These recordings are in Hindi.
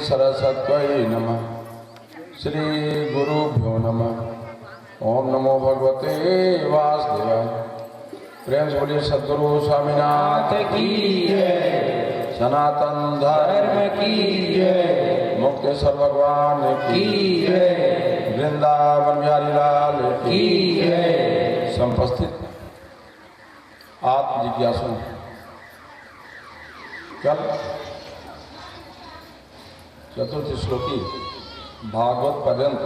सरस्वत्यै नमः। श्री गुरुभ्यो नमः। ओम नमो भगवते वासुदेवाय। प्रेम से बोलिए सद्गुरु स्वामीनाथ की जय। सनातन धर्म की जय। मुक्तेश्वर भगवान की जय। वृंदावन बिहारी लाल की जय। संपस्थित आत्म जिज्ञासु, कल चतुर्थ श्लोकी भागवत पर्यंत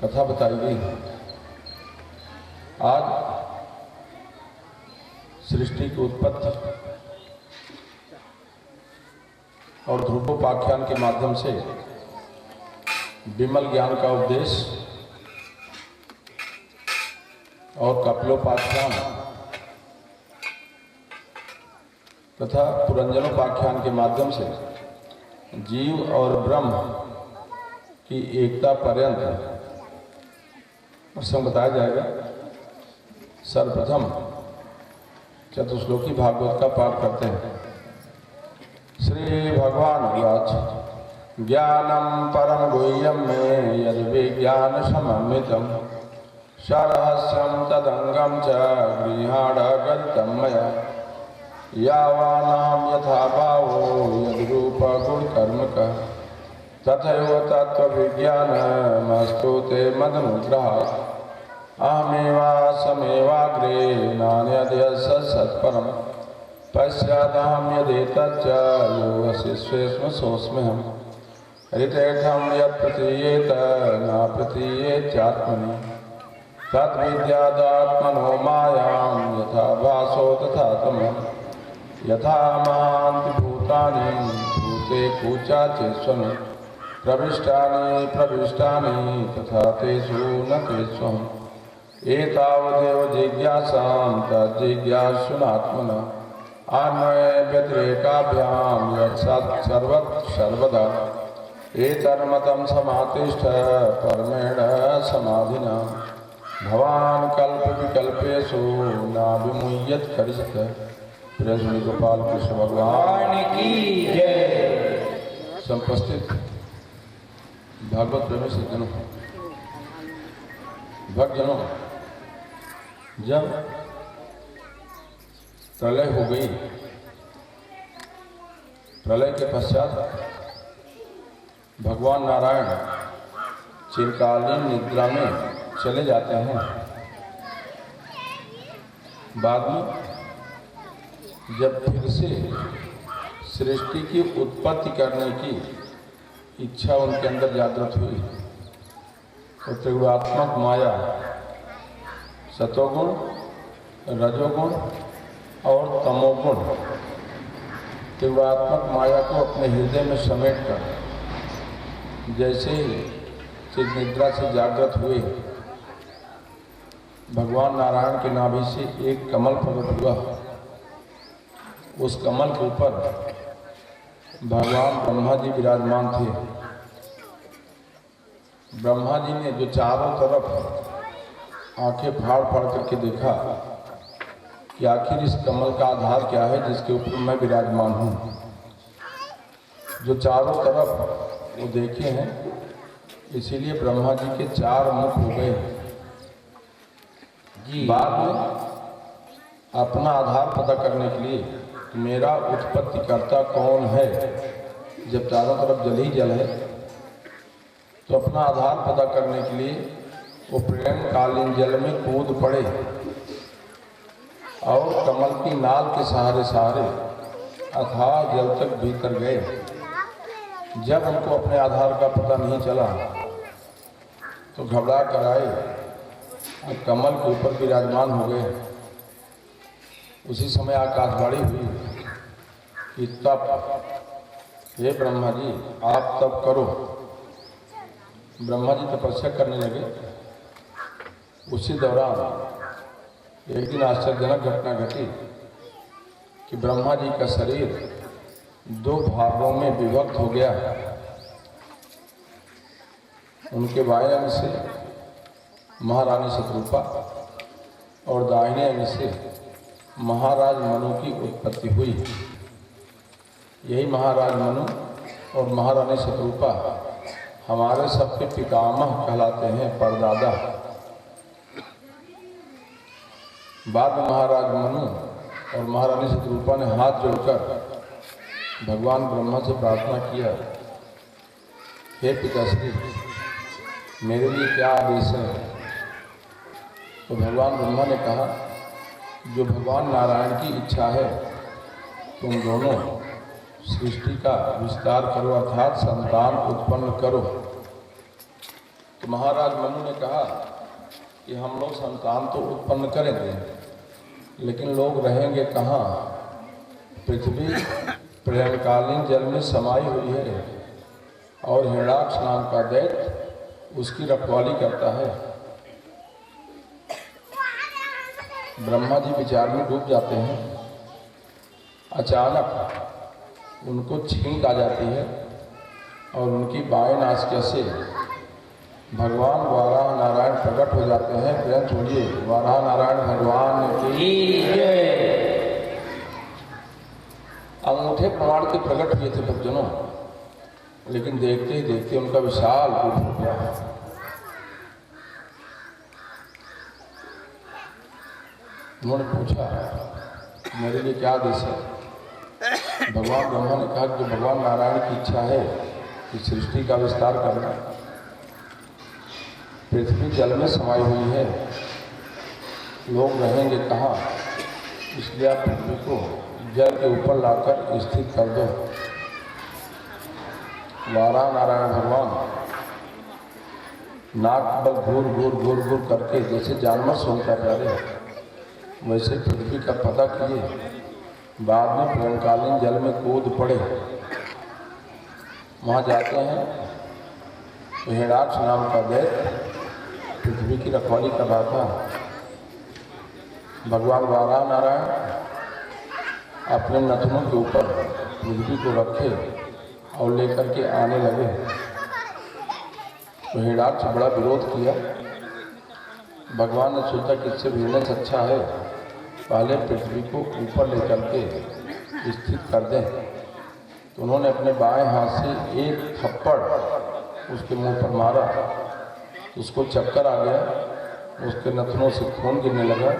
कथा बताई गई। आज सृष्टि की उत्पत्ति और ध्रुवोपाख्यान के माध्यम से विमल ज्ञान का उपदेश और कपिलोपाख्यान तथा पुरंजनोपाख्यान के माध्यम से जीव और ब्रह्म की एकता पर्यंत प्रसंग बताया जाएगा। सर्वप्रथम चतुश्लोकी भागवत का पाठ करते हैं। श्री भगवान उवाच ज्ञानम परम गुह्यम मे यद विज्ञान समन्वितम सरहस्यम तदंगम च गृहाणगतं मया यावानां यथा भावो यद रूप गुण कर्मकः तथैव तत्त्वविज्ञानमस्तु ते मदनुग्रहात् अहमेवासमेवाग्रे नान्यद्यस्य सत्परं पश्चादहं यदेतच्च योगशिष्येष्म सोऽस्म्यहम् हरितीर्थं यत् प्रतीयेत न प्रतीयेत्यात्मनि तद्विद्यादात्मनो मायां यथा भासो तथा तमः यथा महान्ति भूतानि भूते कूचाचेष्वन् प्रविष्टानि तथा तेषु न तेष्वहम् एतावदेव जिज्ञासां तज्जिज्ञासुनात्मनः अन्वये व्यतिरेकाभ्यां यत् सर्वदा एतन्मतं समातिष्ठ परमेण समाधिना भवान् कल्पविकल्पेषु न विमुह्यत् करिष्यत्। प्रिय श्री गोपाल कृष्ण भगवान की जय। संपस्थित भागवत प्रेमी सज्जनों, भक्तजनों, जब प्रलय हो गई, प्रलय के पश्चात भगवान नारायण चिरकालीन निद्रा में चले जाते हैं। बाद में जब फिर से सृष्टि की उत्पत्ति करने की इच्छा उनके अंदर जागृत हुई तो त्रिगुणात्मक माया सतोगुण, रजोगुण और तमोगुण त्रिगुणात्मक माया को अपने हृदय में समेटकर जैसे ही चिर निद्रा से जागृत हुए, भगवान नारायण के नाभि से एक कमल प्रकट हुआ। उस कमल के ऊपर भगवान ब्रह्मा जी विराजमान थे। ब्रह्मा जी ने जो चारों तरफ आंखें फाड़ फाड़ करके देखा कि आखिर इस कमल का आधार क्या है जिसके ऊपर मैं विराजमान हूँ। जो चारों तरफ वो देखे हैं, इसीलिए ब्रह्मा जी के चार मुख हो गए। बाद में अपना आधार पता करने के लिए कि मेरा उत्पत्तिकर्ता कौन है, जब चारों तरफ जल ही जल है, तो अपना आधार पता करने के लिए वो प्रेम कालीन जल में कूद पड़े और कमल की नाल के सहारे सहारे अथाह जल तक भीतर गए। जब उनको अपने आधार का पता नहीं चला तो घबरा कर आए और कमल के ऊपर विराजमान हो गए। उसी समय आकाशवाणी हुई कि तप, हे ब्रह्मा जी आप तप करो। ब्रह्मा जी तपस्या करने लगे। उसी दौरान एक दिन आश्चर्यजनक घटना घटी कि ब्रह्मा जी का शरीर दो भागों में विभक्त हो गया। उनके बाएं अंग से महारानी शतरूपा और दाहिने अंग से महाराज मनु की उत्पत्ति हुई। यही महाराज मनु और महारानी शतरूपा हमारे सबके पितामह कहलाते हैं, परदादा। बाद में महाराज मनु और महारानी शतरूपा ने हाथ जोड़कर भगवान ब्रह्मा से प्रार्थना किया, हे पिताश्री मेरे लिए क्या आदेश है। तो भगवान ब्रह्मा ने कहा, जो भगवान नारायण की इच्छा है तुम दोनों सृष्टि का विस्तार करो, अर्थात संतान उत्पन्न करो। तो महाराज मनु ने कहा कि हम लोग संतान तो उत्पन्न करेंगे, लेकिन लोग रहेंगे कहाँ? पृथ्वी प्रलयकालीन जल में समाई हुई है और हिरण्याक्ष नाम का दैत्य उसकी रखवाली करता है। ब्रह्मा जी विचार में डूब जाते हैं। अचानक उनको छींक आ जाती है और उनकी बाएं नासिका से भगवान वाराह नारायण प्रकट हो जाते हैं। प्रेम छोड़िए, वाराह नारायण भगवान की जय। अंगूठे प्रमाण के प्रकट हुए थे भक्तजनों, लेकिन देखते ही देखते उनका विशाल रूप हो गया। उन्होंने पूछा, मेरे लिए क्या आदेश है? भगवान ब्रह्मा ने कहा कि भगवान नारायण की इच्छा है कि सृष्टि का विस्तार करना। पृथ्वी जल में समाई हुई है, लोग रहेंगे कहाँ? इसलिए आप पृथ्वी को जल के ऊपर लाकर स्थित कर दो। वाराह नारायण भगवान नाक बल घूर घूर घूर घूर करके जैसे जानवर सूंघता प्यारे, वैसे पृथ्वी का पता किए। बाद में प्रलयकालीन जल में कूद पड़े। वहाँ जाते हैं तो हिरण्याक्ष नाम का दैत्य पृथ्वी की रखवाली कर रहा था। भगवान वाराह नारायण अपने नथनों के ऊपर पृथ्वी को रखे और लेकर के आने लगे। तो हिरण्याक्ष बड़ा विरोध किया। भगवान ने सोचा कि इससे भिड़ने से अच्छा है पहले पृथ्वी को ऊपर लेकर के स्थित कर दें। तो उन्होंने अपने बाएं हाथ से एक थप्पड़ उसके मुंह पर मारा, उसको चक्कर आ गया, उसके नथनों से खून गिरने लगा,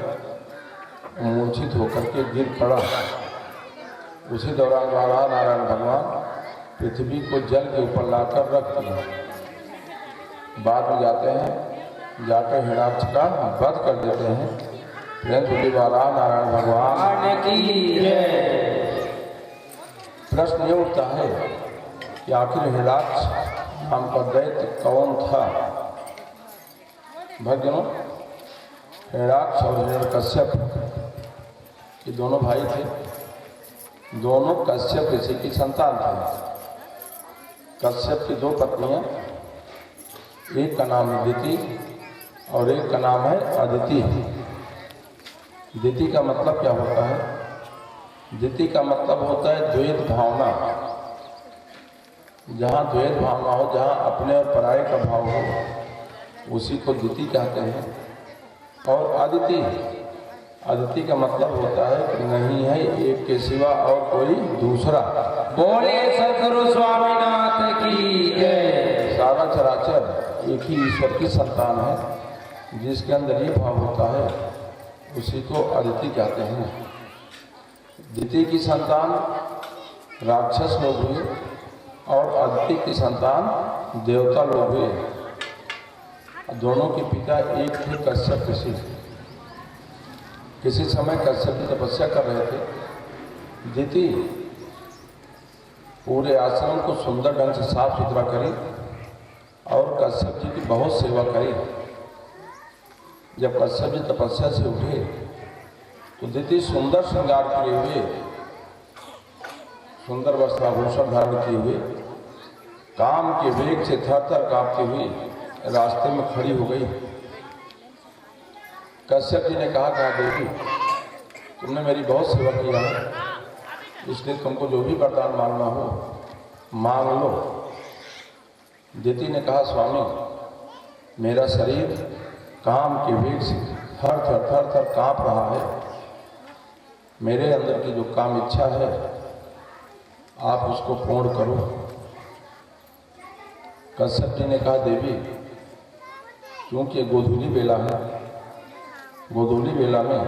मूर्छित होकर के गिर पड़ा। उसी दौरान वाराह नारायण भगवान पृथ्वी को जल के ऊपर लाकर रख दिया। बाद में जाते हैं, जाकर हिरण्याक्ष का वध कर देते हैं। वाराह नारायण भगवान की जय। प्रश्न ये उठता है कि आखिर हिरण्याक्ष नाम का दैत्य कौन था? भक्तजनों, हिरण्याक्ष और हिरण्यकश्यप ये दोनों भाई थे। दोनों कश्यप ऋषि की संतान थे। कश्यप की दो पत्नियां, एक का नाम है दिति और एक का नाम है अदिति। दिति का मतलब क्या होता है? दिति का मतलब होता है द्वैत भावना। जहाँ द्वैत भावना हो, जहाँ अपने और पराये का भाव हो, उसी को दिति कहते हैं। और अदिति, अदिति का मतलब होता है कि नहीं है एक के सिवा और कोई दूसरा। बोले सद्गुरु स्वामीनाथ की जय। सारा चराचर एक ही ईश्वर की संतान है। जिसके अंदर ये भाव होता है उसी को अदिति कहते हैं। दिति की संतान राक्षस लोग हुए और अदिति की संतान देवता लोग हुए। दोनों के पिता एक थे कश्यप ऋषि। किसी समय कश्यप की तपस्या कर रहे थे। दिति पूरे आश्रम को सुंदर ढंग से साफ सुथरा करी और कश्यप जी की बहुत सेवा करी। जब कश्यप जी तपस्या से उठे तो दिति सुंदर श्रृंगार किए हुए, सुंदर वस्त्राभूषण धारण किए हुए, काम के वेग से थर थर कांपती हुई रास्ते में खड़ी हो गई। कश्यप जी ने कहा देवी, तुमने मेरी बहुत सेवा किया है, इसलिए तुमको जो भी वरदान मांगना हो मांग लो। दिति ने कहा, स्वामी मेरा शरीर काम के वेग से थर थर कांप रहा है। मेरे अंदर की जो काम इच्छा है आप उसको पूर्ण करो। कश्यप जी ने कहा देवी, क्योंकि गोधूली बेला है, गोधूली बेला में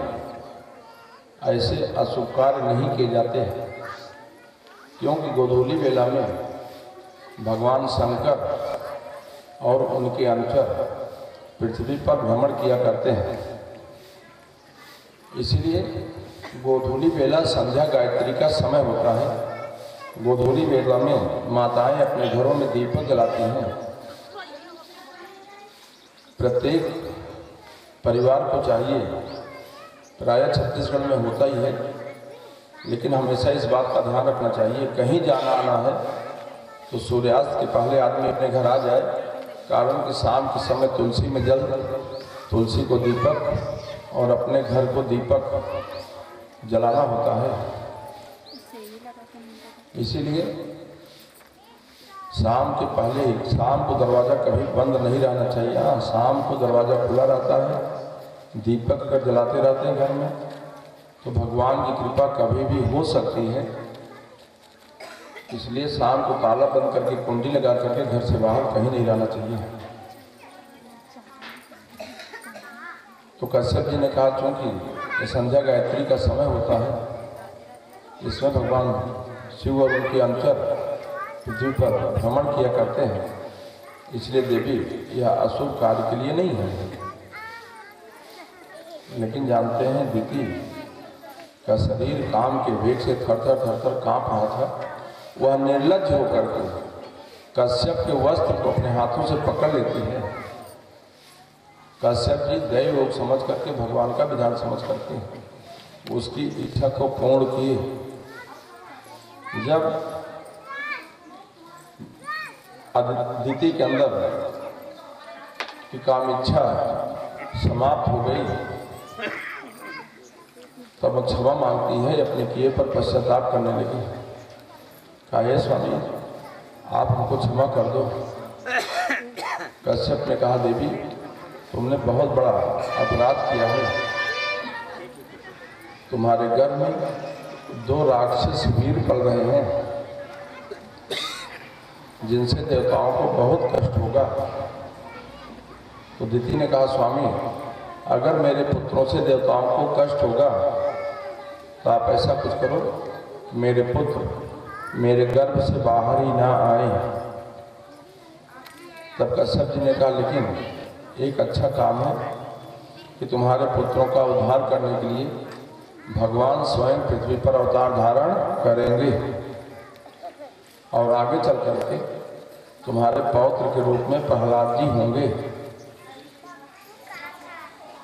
ऐसे अशुभ कार्य नहीं किए जाते हैं, क्योंकि गोधूली बेला में भगवान शंकर और उनके अनुचर पृथ्वी पर भ्रमण किया करते हैं। इसलिए गोधूली बेला संध्या गायत्री का समय होता है। गोधूली बेला में माताएं अपने घरों में दीपक जलाती हैं। प्रत्येक परिवार को चाहिए, प्रायः छत्तीसगढ़ में होता ही है, लेकिन हमेशा इस बात का ध्यान रखना चाहिए, कहीं जाना आना है तो सूर्यास्त के पहले आदमी अपने घर आ जाए, कारण कि शाम के समय तुलसी में जल, तुलसी को दीपक और अपने घर को दीपक जलाना होता है। इसीलिए शाम के पहले ही, शाम को दरवाज़ा कभी बंद नहीं रहना चाहिए। हाँ, शाम को दरवाज़ा खुला रहता है, दीपक अगर जलाते रहते हैं घर में तो भगवान की कृपा कभी भी हो सकती है। इसलिए शाम को ताला बंद करके, कुंडी लगा करके घर से बाहर कहीं नहीं रहना चाहिए। तो कश्यप जी ने कहा, चूंकि ये संध्या गायत्री का समय होता है, इसमें भगवान शिव और उनके अनुचर पृथ्वी पर भ्रमण किया करते हैं, इसलिए देवी यह अशुभ कार्य के लिए नहीं है। लेकिन जानते हैं दीति का शरीर काम के वेग से थर थर कांप रहा था। वह निर्लज्ज होकर के कश्यप के वस्त्र को अपने हाथों से पकड़ लेती है। कश्यप जी दैव योग समझ करके, भगवान का विधान समझ करके उसकी इच्छा को पूर्ण किए। जब अदिति के अंदर की काम इच्छा समाप्त हो गई, तब वो क्षमा मांगती है, अपने किए पर पश्चाताप करने लगी। कहा, हे स्वामी, आप हमको क्षमा कर दो। कश्यप ने कहा, देवी, तुमने बहुत बड़ा अपराध किया है। तुम्हारे घर में 2 राक्षस वीर पल रहे हैं, जिनसे देवताओं को बहुत कष्ट होगा। तो दिति ने कहा, स्वामी, अगर मेरे पुत्रों से देवताओं को कष्ट होगा तो आप ऐसा कुछ करो, मेरे पुत्र मेरे गर्भ से बाहर ही ना आए। तब कश्यप जी ने कहा, लेकिन एक अच्छा काम है कि तुम्हारे पुत्रों का उद्धार करने के लिए भगवान स्वयं पृथ्वी पर अवतार धारण करेंगे और आगे चल करके तुम्हारे पौत्र के रूप में प्रहलाद जी होंगे।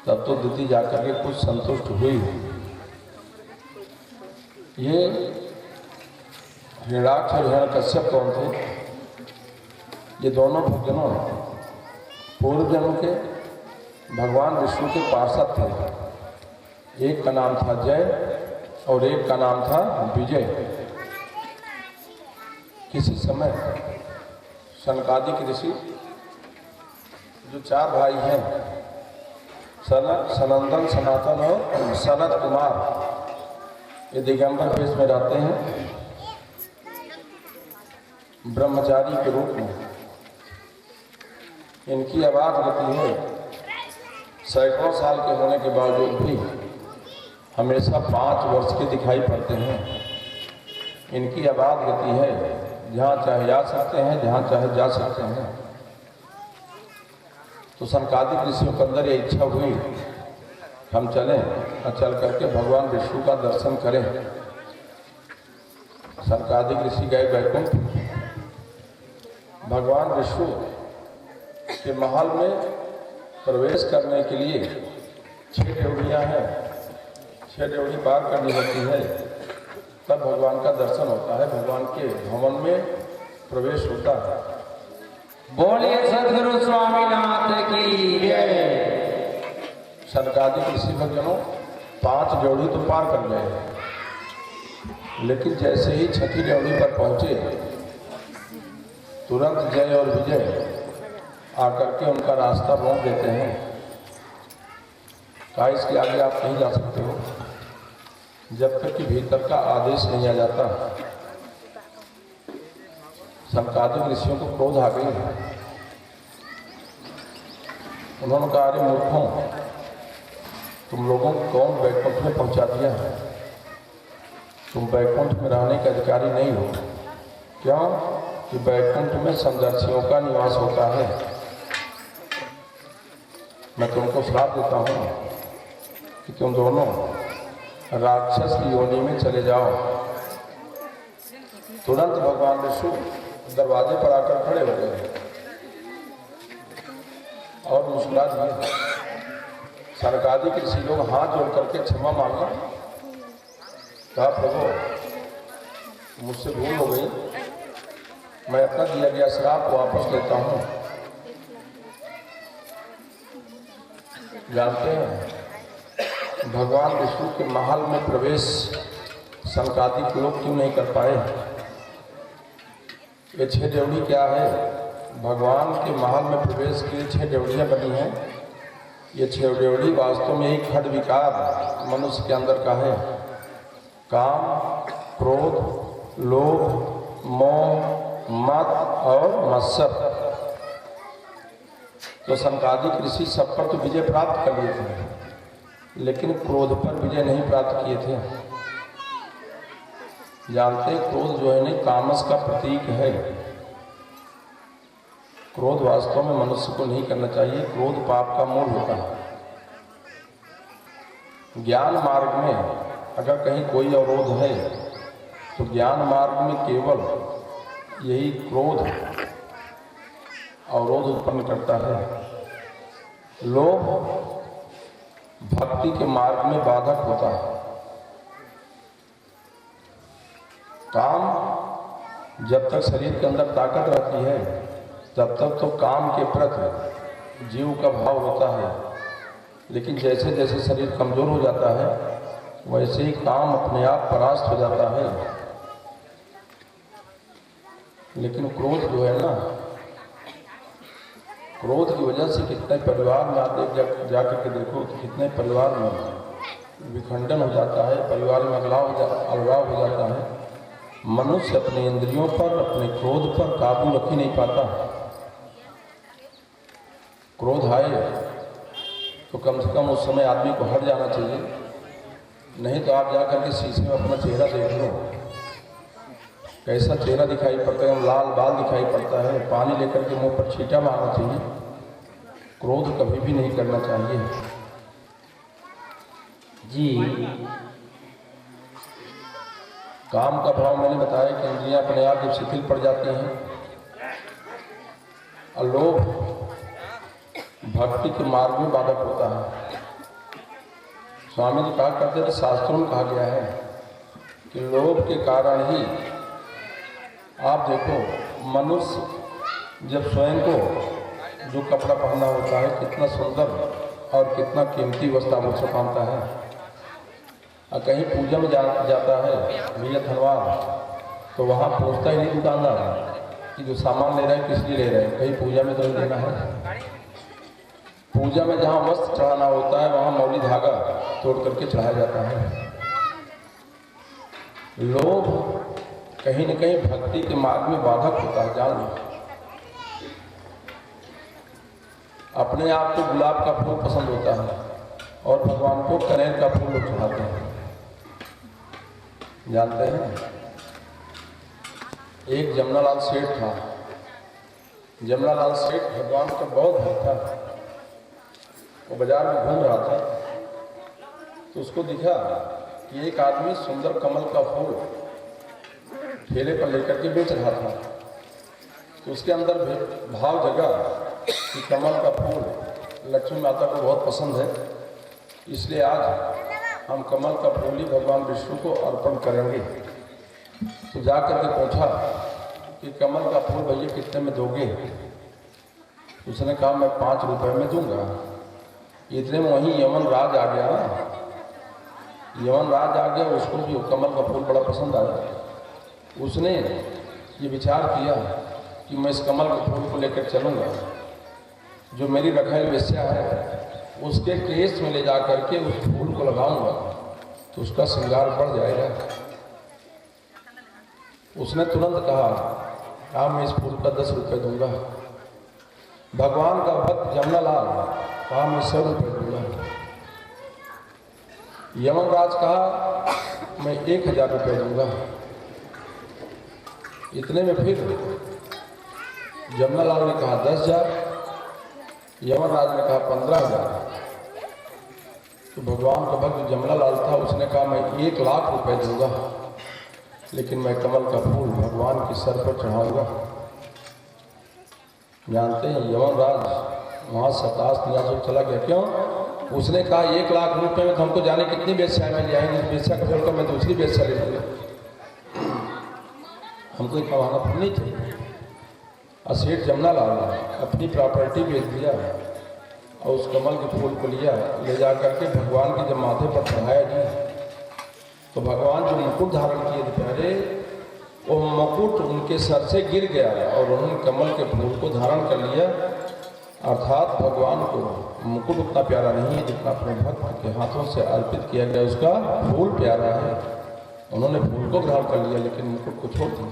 तब तो दिति जाकर के कुछ संतुष्ट हुई। ये हिरण्याक्ष और हिरण्यकश्यप कौन थे? ये दोनों भक्तों पूर्व जन्म के भगवान विष्णु के पार्षद थे। एक का नाम था जय और एक का नाम था विजय। किसी समय सनकादिक ऋषि, जो 4 भाई हैं, सनंदन, सनातन और सनत कुमार, ये दिगंबर वेश में रहते हैं, ब्रह्मचारी के रूप में। इनकी आवाज गति है, सैकड़ों साल के होने के बावजूद भी हमेशा 5 वर्ष के दिखाई पड़ते हैं। इनकी आवाज गति है, जहाँ चाहे जा सकते हैं, जहाँ चाहे जा सकते हैं। तो सनकादिक ऋषियों के अंदर ये इच्छा हुई, हम चलें और चल करके भगवान विष्णु का दर्शन करें। सनकादिक ऋषि गए वैकुंठ। भगवान विष्णु के महल में प्रवेश करने के लिए 6 ड्योढ़ियाँ हैं, 6 ड्योढ़ी पार करनी होती है, तब भगवान का दर्शन होता है, भगवान के भवन में प्रवेश होता है। बोलिए सदगुरु स्वामीनाथ की जय। सनकादिक ऋषि भक्तों 5 ड्योढ़ी तो पार कर गए, लेकिन जैसे ही 6ठी ड्योढ़ी पर पहुंचे, तुरंत जय और विजय आकर के उनका रास्ता रोक देते हैं। कहा, इसके आगे आप नहीं जा सकते हो जब तक कि भीतर का आदेश नहीं आ जाता। सनकादिक ऋषियों को क्रोध आ गई। उन्होंने कहा, अरे मूर्खों, तुम लोगों को कौन वैकुंठ में पहुंचा दिया? तुम वैकुंठ में रहने के अधिकारी नहीं हो। क्यों? कि वैकुंठ में समदर्शियों का निवास होता है। मैं तुमको श्राप देता हूँ कि तुम दोनों राक्षस की योनि में चले जाओ। तुरंत भगवान विष्णु दरवाजे पर आकर खड़े हो गए और मुस्कुरा दिए। सनकादिक ऋषि लोग हाथ जोड़ करके क्षमा मांगा। कहा, प्रभु मुझसे भूल हो गई, मैं अपना दिया गया श्राप वापस लेता हूँ। जानते हैं भगवान विष्णु के महल में प्रवेश सनकादिक लोग क्यों नहीं कर पाए? ये 6 ड्योढ़ी क्या है? भगवान के महल में प्रवेश के लिए 6 ड्योढ़ियाँ बनी हैं। ये 6 ड्योढ़ी वास्तव में एक खड विकार मनुष्य के अंदर का है। काम, क्रोध, लोभ, मोह, मद और मत्सर। तो सनकादिक ऋषि सब पर तो विजय प्राप्त कर लिए थे, लेकिन क्रोध पर विजय नहीं प्राप्त किए थे। जानते क्रोध जो है ना तामस का प्रतीक है। क्रोध वास्तव में मनुष्य को नहीं करना चाहिए। क्रोध पाप का मूल होता है। ज्ञान मार्ग में अगर कहीं कोई अवरोध है तो ज्ञान मार्ग में केवल यही क्रोध अवरोध उत्पन्न करता है। लोभ भक्ति के मार्ग में बाधक होता है। काम जब तक शरीर के अंदर ताकत रहती है तब तक तो काम के प्रति जीव का भाव होता है, लेकिन जैसे जैसे शरीर कमजोर हो जाता है वैसे ही काम अपने आप परास्त हो जाता है। लेकिन क्रोध जो है ना, क्रोध की वजह से कितने परिवार में आप जाकर के देखो तो कितने परिवार में विखंडन हो जाता है, परिवार में अलगाव हो जाता है। मनुष्य अपने इंद्रियों पर, अपने क्रोध पर काबू रख ही नहीं पाता। क्रोध आए तो कम से कम उस समय आदमी को हट जाना चाहिए, नहीं तो आप जाकर के शीशे में अपना चेहरा देख लो, कैसा चेहरा दिखाई पड़ता है, लाल बाल दिखाई पड़ता है। पानी लेकर के मुंह पर छींटा मारना चाहिए। क्रोध कभी भी नहीं करना चाहिए जी। काम का भाव मैंने बताया कि इंद्रियां अपने आप जब शिथिल पड़ जाती हैं। और लोभ भक्ति के मार्ग में बाधक होता है। स्वामी जी कहा करते थे, शास्त्रों में कहा गया है कि लोभ के कारण ही आप देखो मनुष्य जब स्वयं को जो कपड़ा पहनना होता है कितना सुंदर और कितना कीमती वस्त्र आभूषण पहनता है, और कहीं पूजा में जाता है भैया धनवान, तो वहाँ पूछता ही नहीं दुकानदार कि जो सामान ले रहे हैं किस लिए ले रहे हैं, कहीं पूजा में तो नहीं लेना है। पूजा में जहाँ वस्त्र चढ़ाना होता है वहाँ मौली धागा तोड़ करके चढ़ाया जाता है। लोभ कहीं न कहीं भक्ति के मार्ग में बाधक होता है। जान लो, अपने आप को गुलाब का फूल पसंद होता है और भगवान को कनेर का फूल चढ़ाते हैं। जानते हैं एक जमनालाल सेठ था। जमनालाल सेठ भगवान का बहुत भक्त था। वो बाजार में घूम रहा था तो उसको दिखा कि एक आदमी सुंदर कमल का फूल ठेले पर लेकर के बेच रहा था। तो उसके अंदर भाव जगा कि कमल का फूल लक्ष्मी माता को बहुत पसंद है, इसलिए आज हम कमल का फूल ही भगवान विष्णु को अर्पण करेंगे। तो जा करके पूछा कि कमल का फूल भैया कितने में दोगे? उसने कहा मैं 5 रुपए में दूंगा। इतने में वहीं यमन राज आ गया ना, यमन राज आ गया, उसको भी कमल का फूल बड़ा पसंद आया। उसने ये विचार किया कि मैं इस कमल के फूल को लेकर चलूँगा, जो मेरी रखेल वेश्या है उसके केस में ले जा करके उस फूल को लगाऊंगा तो उसका श्रृंगार बढ़ जाएगा। उसने तुरंत कहा कहा मैं इस फूल का 10 रुपये दूंगा। भगवान का भक्त जमनालाल कहा मैं 100 रुपये दूंगा। यमराज कहा मैं 1000 रुपये दूंगा। इतने में फिर जमनालाल ने कहा 10,000, यमराज ने कहा 15,000। तो भगवान का भक्त जमनालाल था, उसने कहा मैं 1,00,000 रुपये दूंगा, लेकिन मैं कमल का फूल भगवान के सर पर चढ़ाऊंगा। जानते हैं यमराज वहाँ 27 निराश चला गया। क्यों? उसने कहा 1,00,000 रुपये में तो हमको जाने कितनी बेस्या मिल जाएंगी, इस बेस्या का छोड़कर मैं दूसरी बेस्या ले लूँगा, हमको इतना महंगा फूल नहीं चाहिए। और सेठ जमनालाल ने अपनी प्रॉपर्टी बेच दिया और उस कमल के फूल को लिया, ले जा करके भगवान के जब माथे पर चढ़ाया जी, तो भगवान जो मुकुट धारण किए थे प्यारे, वो मुकुट उनके सर से गिर गया और उन्होंने कमल के फूल को धारण कर लिया। अर्थात भगवान को मुकुट उतना प्यारा नहीं है जितना अपने भक्त के हाथों से अर्पित किया गया उसका फूल प्यारा है। उन्होंने फूल को ग्रहण कर लिया लेकिन मुकुट को छोड़ दिया।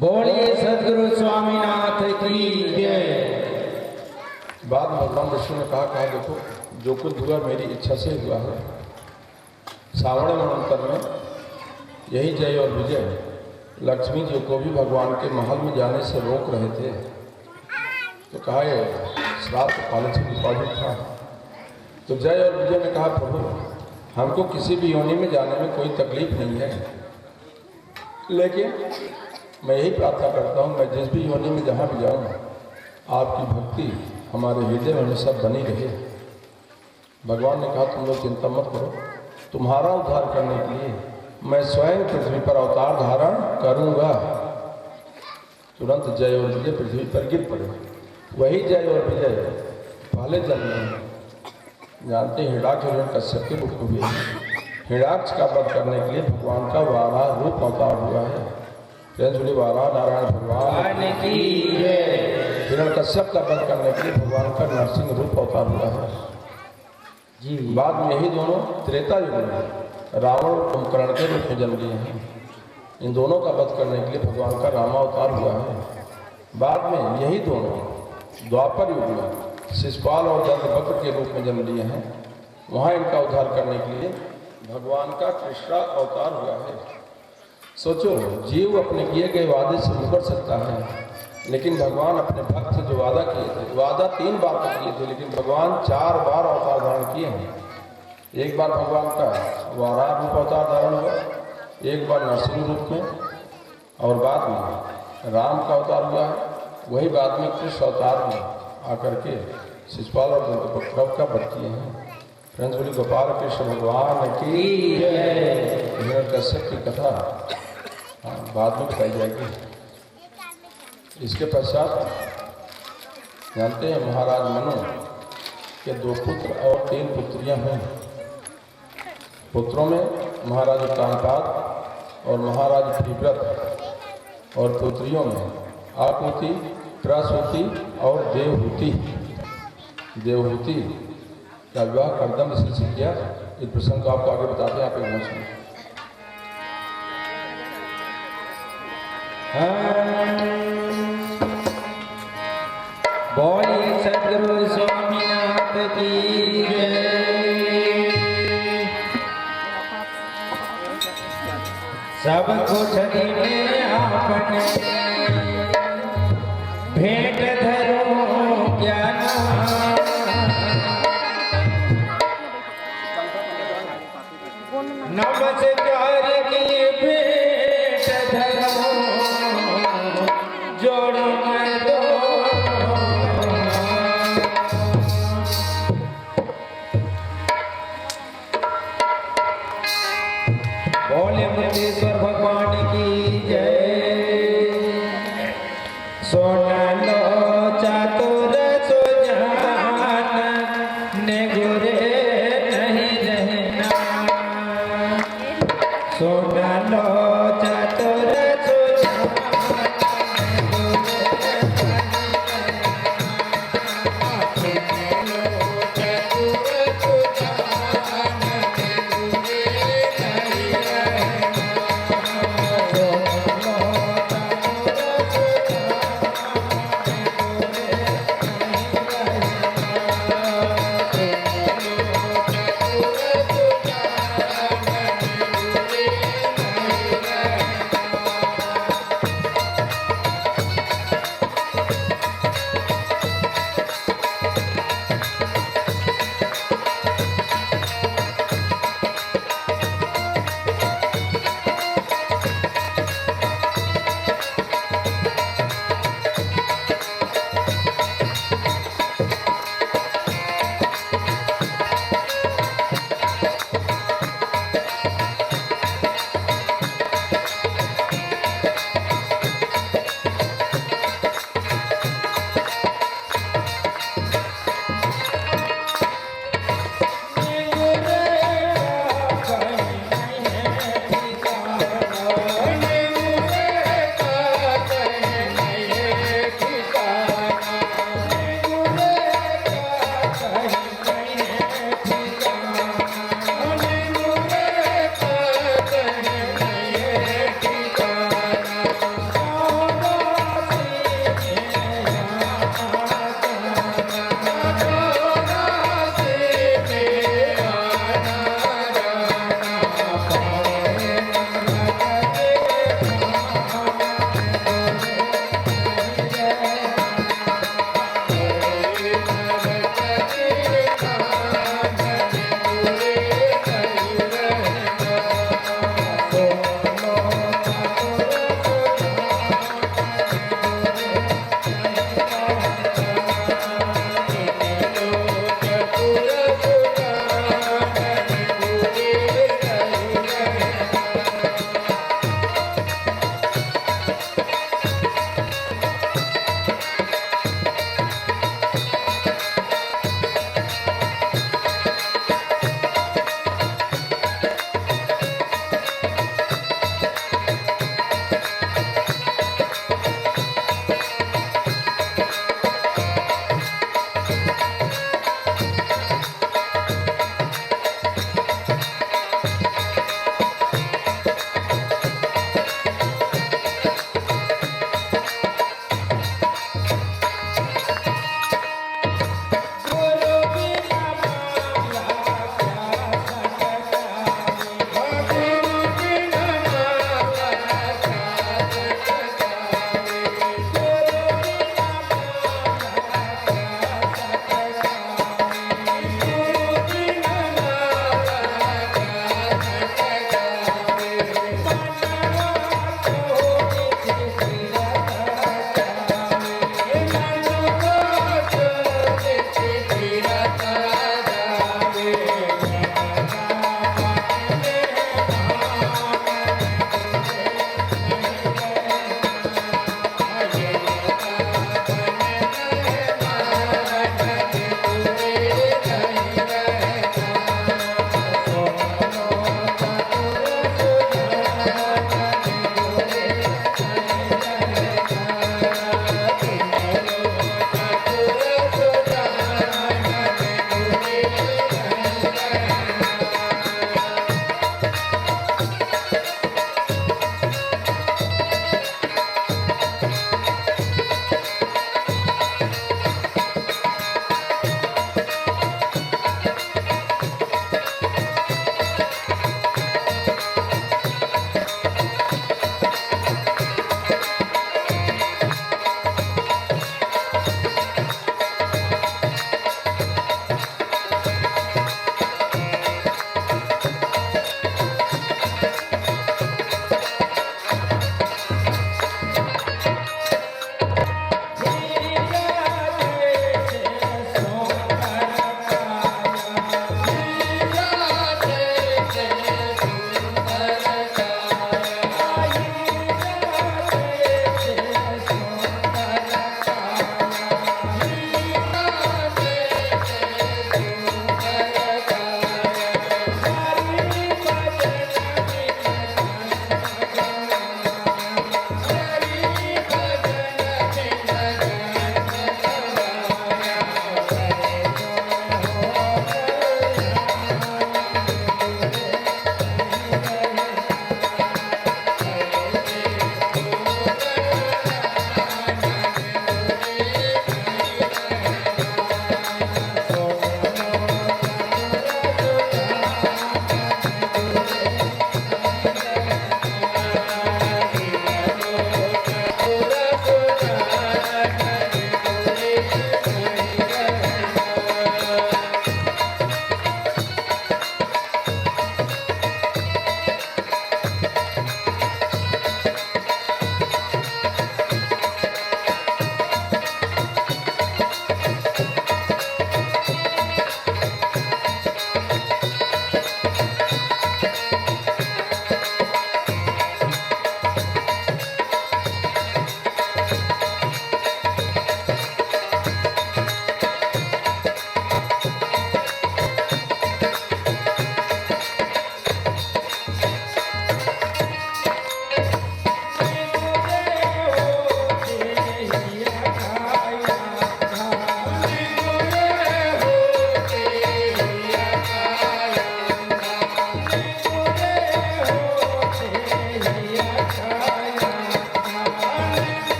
बोलिए सदगुरु स्वामीनाथ की जय। बाद में भगवान विष्णु ने कहा देखो जो कुछ हुआ मेरी इच्छा से हुआ है। सावण मनंतर में यही जय और विजय लक्ष्मी जी को भी भगवान के महल में जाने से रोक रहे थे, तो कहा ये श्राप कॉलेज की डिपॉजिट था। तो जय और विजय ने कहा प्रभु हमको किसी भी योनि में जाने में कोई तकलीफ नहीं है, लेकिन मैं यही प्रार्थना करता हूँ मैं जिस भी योनि में जहाँ भी जाऊँ आपकी भक्ति हमारे हृदय में हमेशा बनी रहे। भगवान ने कहा तुम लोग चिंता मत करो, तुम्हारा उद्धार करने के लिए मैं स्वयं पृथ्वी पर अवतार धारण करूँगा। तुरंत जय और विजय पृथ्वी पर गिर पड़े। वही जय और विजय पहले जन्म में जानते हिरणाक्ष और कश्यप के मुक्त हुए। हिरणाक्ष का वध करने के लिए भगवान का वाराह रूप अवतार हुआ है। वाराह नारायण भगवान की जय। हिरण्यकश्यप का वध करने के लिए भगवान का नरसिंह रूप अवतार हुआ है जी। बाद में यही दोनों त्रेता युग में रावण कुंभकर्ण के रूप में जन्म लिए हैं। इन दोनों का वध करने के लिए भगवान का रामावतार हुआ है। बाद में यही दोनों द्वापर युग में शिशुपाल और दंतवक्र के रूप में जन्म लिए हैं। वहाँ इनका उद्धार करने के लिए भगवान का कृष्णा अवतार हुआ है। सोचो जीव अपने किए गए वादे से मुकर सकता है, लेकिन भगवान अपने भक्त से जो वादा किए थे, वादा 3 बार तो किए थे, लेकिन भगवान 4 बार अवतार धारण किए हैं। एक बार भगवान का वाराह रूप अवतार धारण हुआ, एक बार नरसिंह रूप में, और बाद में राम का अवतार हुआ है। वही बाद में कृष्ण अवतार में आकर के शिशुपाल और दंतवक्र का वध किए हैं। फ्रेंड्स बोली गोपाल कृष्ण भगवान की जय। हिरण्यकश्यप की कथा बाद में बताई जाएगी। इसके पश्चात जानते हैं महाराज मनु के 2 पुत्र और 3 पुत्रियां हैं। पुत्रों में महाराज कामपाद और महाराज प्रिव्रत, और पुत्रियों में आकुति, प्रसूति और देवहूति। देवहूति का विवाह करदम ऋषि से किया। इस प्रसंग को आपको आगे बताते हैं, आप एक सुनिए। बोलिए सदगुरु स्वामीनाथ की जय। सब कुछ देने आपने भेंट धरो क्या नमस्कार की भेंट धरो जोड़ो मैं दो। बोले मुक्तेश्वर भगवान की जय। सोना लो चातुर सुजान निगुरे नहीं रहना। सोना लो चातुर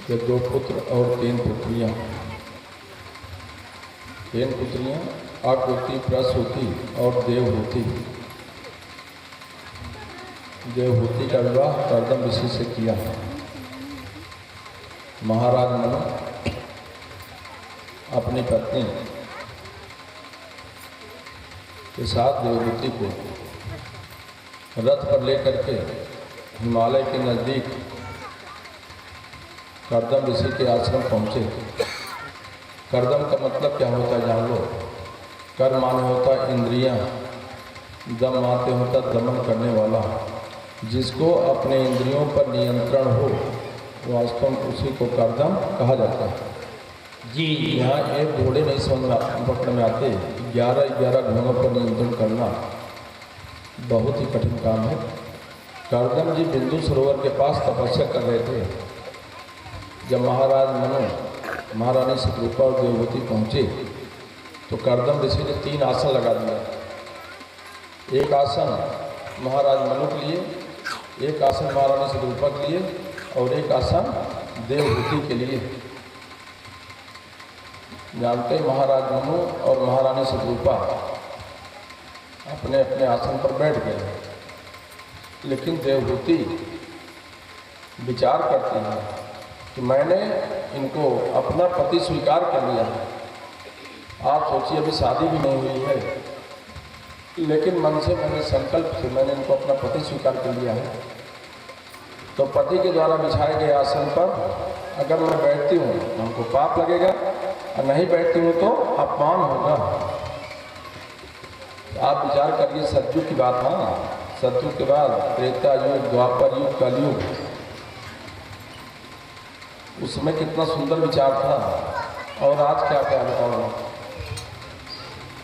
कि 2 पुत्र और 3 पुत्रियां। 3 पुत्रियां आकृति, प्रसूति और देवहूति। देवहूति का विवाह कर्दम ऋषि से किया। महाराज मनु अपनी पत्नी के साथ देवहूति को रथ पर लेकर के हिमालय के नज़दीक कर्दम ऋषि के आश्रम पहुँचे। कर्दम का मतलब क्या होता है जान लो। कर माने होता इंद्रियां, दम माने होता दमन करने वाला। जिसको अपने इंद्रियों पर नियंत्रण हो वास्तव में उसी को कर्दम कहा जाता है। जी यहाँ एक घोड़े नहीं समझ पकड़ में आते, 11 घोड़ों पर नियंत्रण करना बहुत ही कठिन काम है। कर्दम जी बिंदु सरोवर के पास तपस्या कर रहे थे। जब महाराज मनु महारानी शतरूपा और देवहूति पहुँचे तो कर्दम ऋषि ने 3 आसन लगा दिया। एक आसन महाराज मनु के लिए, एक आसन महारानी शतरूपा के लिए और एक आसन देवहूति के लिए। जानते महाराज मनु और महारानी शतरूपा अपने अपने आसन पर बैठ गए, लेकिन देवहूति विचार करती है कि मैंने इनको अपना पति स्वीकार कर लिया है। आप सोचिए अभी शादी भी नहीं हुई है, लेकिन मन से मैंने संकल्प से मैंने इनको अपना पति स्वीकार कर लिया है। तो पति के द्वारा बिछाए गए आसन पर अगर मैं बैठती हूँ तो हमको पाप लगेगा और नहीं बैठती हूँ तो अपमान होगा। तो आप विचार करिए, सतयुग की बात। हाँ, सतयुग के बाद त्रेता युग, द्वापर युग, कलयुग, उसमें कितना सुंदर विचार था। और आज क्या क्या बताऊँ।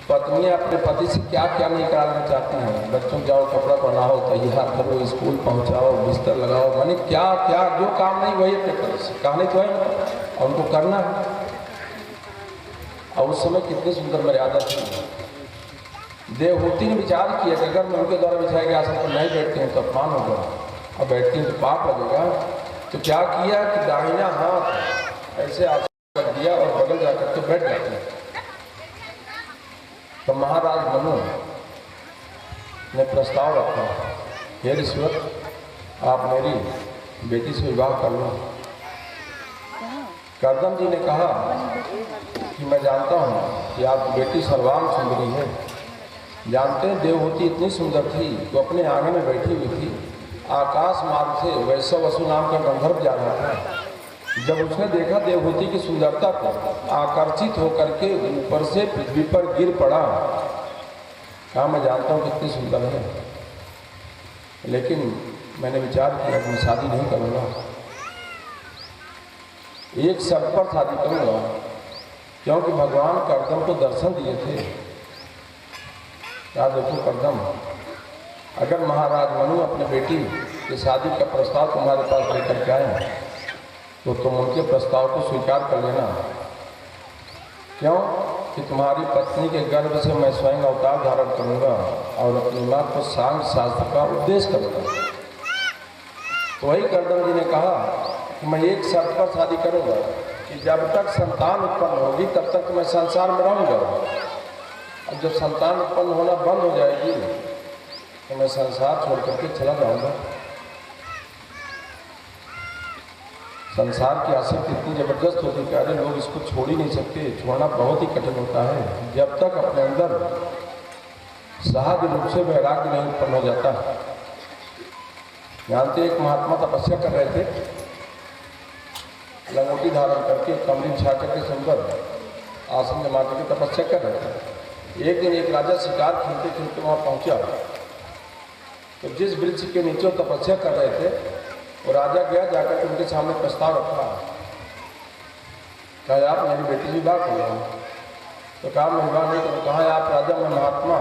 पत्नियाँ अपने पति से क्या क्या नहीं कराना चाहती हैं। बच्चों को जाओ, कपड़ा पहनाओ, तैयार करो, स्कूल पहुंचाओ, बिस्तर लगाओ, माने क्या क्या जो काम नहीं वही अपने तरफ से कहानी तो है और उनको करना है। और उस समय कितनी सुंदर मर्यादा थी। देवहूति ने विचार किया कि अगर मैं उनके द्वारा बिछाए गए आसन पर नहीं बैठती हूँ तो अपमान होगा, और बैठती हूँ तो पाप लगेगा। तो क्या किया कि दाहिना हाथ ऐसे आसन रख दिया और बगल जाकर के बैठ जाते हैं। तो महाराज मनु ने प्रस्ताव रखा, हे ऋषिवर, आप मेरी बेटी से विवाह कर लो। कर्दम जी ने कहा कि मैं जानता हूँ कि आपकी बेटी सर्वांग सुंदरी है। जानते हैं देवहूति इतनी सुंदर थी तो अपने आंगन में बैठी हुई थी। आकाश मार्ग से वैश्व वसु नाम का गंधर्व जा रहा था। जब उसने देखा देवहूति की सुंदरता को, आकर्षित होकर के ऊपर से पृथ्वी पर गिर पड़ा। कहा मैं जानता हूँ कितनी सुंदर है, लेकिन मैंने विचार किया कि मैं शादी नहीं करूँगा। एक शर्त पर शादी करूँगा, क्योंकि भगवान कर्दम को दर्शन दिए थे। क्या देखो कर्दम, अगर महाराज मनु अपने बेटी की शादी का प्रस्ताव तुम्हारे पास लेकर के आए तो तुम उनके प्रस्ताव को स्वीकार कर लेना। क्यों कि तुम्हारी पत्नी के गर्भ से मैं स्वयं अवतार धारण करूंगा और अपनी माँ को सांग शास्त्र का उपदेश करूंगा। तो वही कर्दम जी ने कहा कि मैं एक शर्त पर शादी करूंगा कि जब तक संतान उत्पन्न होगी तब तक मैं संसार में रहूंगा, और जब संतान उत्पन्न होना बंद हो जाएगी तो मैं संसार छोड़ करके चला जाऊंगा। संसार की आसक्ति इतनी जबरदस्त होती है कि अरे लोग इसको छोड़ ही नहीं सकते। छोड़ना बहुत ही कठिन होता है जब तक अपने अंदर सहज रूप से वैराग्य नहीं उत्पन्न हो जाता। जानते एक महात्मा तपस्या कर रहे थे, लंगोटी धारण करके, कमरी बिछा करके सुंदर आसन जमा करके तपस्या कर रहे थे। एक दिन एक राजा शिकार खेलते खेलते वहाँ पहुँचा। तो जिस वृक्ष के नीचे तपस्या कर रहे थे वो राजा गया, जाकर के उनके सामने प्रस्ताव रखा। कहा आप मेरी बेटी से विवाह कर लो। तो कहा मैं विवाह नहीं करूँ। कहा आप राजा, मैं महात्मा,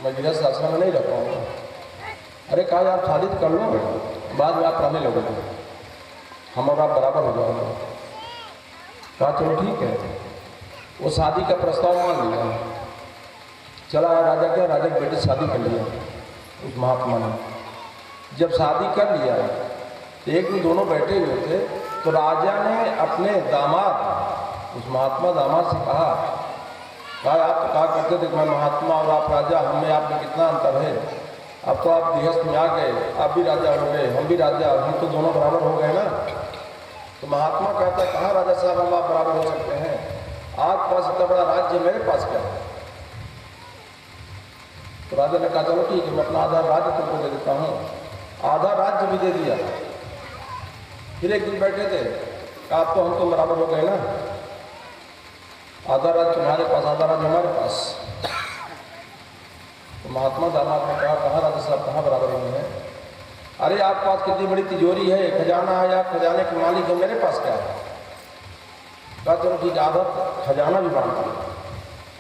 मैं गृहस्थ आश्रम में नहीं रह पाऊँगा। अरे कहा आप शादी कर लो, बाद में आप रहने लगोगे, हम और आप बराबर हो जाओगे। कहा चलो ठीक है। वो शादी का प्रस्ताव मान लिया। चला राजा क्या, राजा की बेटी शादी कर लिया उस महात्मा ने। जब शादी कर लिया एक दिन दोनों बैठे हुए थे, तो राजा ने अपने दामाद, उस महात्मा दामाद से कहा आप तो कहा करते थे कि मैं महात्मा और आप राजा, हमें आप में कितना अंतर है। अब तो आप गृहस्थ में आ गए, आप भी राजा हो गए, हम भी राजा, हम तो दोनों बराबर हो गए ना। तो महात्मा कहता है कहाँ राजा साहब हम आप बराबर हो सकते हैं, आपके पास इतना बड़ा राज्य, मेरे पास क्या है। तो राजा ने कहा चलो ठीक है, मैं अपना आधा राज्य तुमको दे देता हूँ। आधा राज्य भी दे दिया। फिर एक दिन बैठे थे, कहा अब तो हम तो बराबर हो गए ना, आधा राज्य तुम्हारे पास, आधा राज्य हमारे पास। तो महात्मा दामाद ने कहा कहाँ राजा साहब कहाँ बराबर हुए हैं, अरे आपके पास कितनी बड़ी तिजोरी है, खजाना है, आप खजाने के मालिक है, मेरे पास क्या है। कहा चलो ठीक है, आधा खजाना भी बांट दिया,